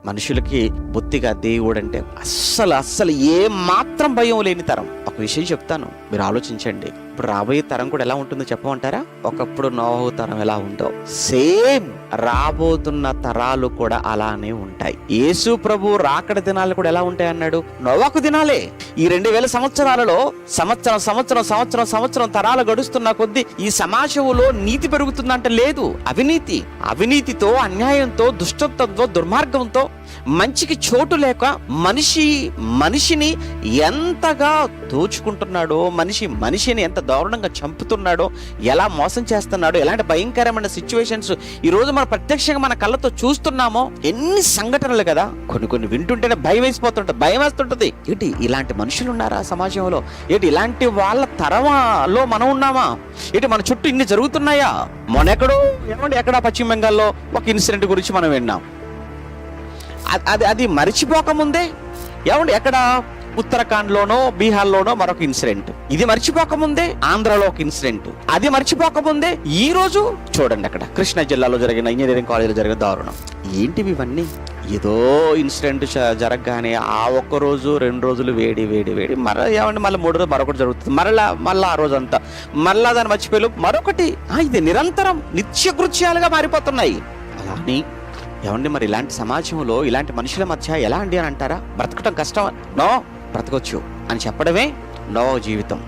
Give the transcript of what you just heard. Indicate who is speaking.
Speaker 1: మనుషులకి బొత్తిగా దేవుడంటే అస్సలు ఏ మాత్రం భయం లేని తరం. ఒక విషయం చెప్తాను, మీరు ఆలోచించండి. ఇప్పుడు రాబోయే తరం కూడా ఎలా ఉంటుందో చెప్పమంటారా? ఒకప్పుడు నోహు తరం ఎలా ఉందో సేమ్ రాబోతున్న తరాలు కూడా అలానే ఉంటాయి. యేసు ప్రభు రాకడ దినాలు కూడా ఎలా ఉంటాయి అన్నాడు? నోవాకు దినాలే. ఈ 2000 సంవత్సరాలలో సంవత్సరం తరాలు గడుస్తున్న కొద్దీ ఈ సమాజంలో నీతి పెరుగుతుందంటే లేదు. అవినీతితో, అన్యాయంతో, దుష్టత్వంతో, దుర్మార్గంతో, మంచికి చోటు లేక మనిషిని ఎంతగా దోచుకుంటున్నాడో, మనిషిని ఎంత దారుణంగా చంపుతున్నాడో, ఎలా మోసం చేస్తున్నాడో, ఎలాంటి భయంకరమైన సిచ్యువేషన్స్ ఈరోజు మనం ప్రత్యక్షంగా మన కళ్ళతో చూస్తున్నామో. ఎన్ని సంఘటనలు కదా, కొన్ని వింటుంటేనే భయం వేస్తుంటది. ఏంటి ఇలాంటి మనుషులు ఉన్నారా సమాజంలో? ఏంటి ఇలాంటి వాళ్ళ తరంలో మనం ఉన్నామా? ఏంటి మన చుట్టూ ఇన్ని జరుగుతున్నాయా? ఎక్కడ పశ్చిమ బెంగాల్లో ఒక ఇన్సిడెంట్ గురించి మనం విన్నాం. అది మరిచిపోకముందే ఎక్కడ ఉత్తరాఖండ్లోనో బీహార్లోనో మరొక ఇన్సిడెంట్. ఇది మర్చిపోకముందే ఆంధ్రలో ఒక ఇన్సిడెంట్. అది మర్చిపోకముందే ఈ రోజు చూడండి అక్కడ కృష్ణా జిల్లాలో జరిగిన ఇంజనీరింగ్ కాలేజీలో జరిగిన దారుణం. ఏంటివి ఇవన్నీ? ఏదో ఇన్సిడెంట్ జరగగానే ఆ ఒక్క రోజు 2 రోజులు వేడి మళ్ళీ 3 రోజులు మరొకటి జరుగుతుంది. మళ్ళా ఆ రోజు అంతా మళ్ళా దాన్ని మర్చిపోయి మరొకటి. ఇది నిరంతరం నిత్యకృత్యాలుగా మారిపోతున్నాయి. అలా అని మరి ఇలాంటి సమాజంలో ఇలాంటి మనుషుల మధ్య ఎలా అండి అని అంటారా? బ్రతకటం కష్టం? నో, బ్రతకొచ్చు అని చెప్పడమే నో జీవితం.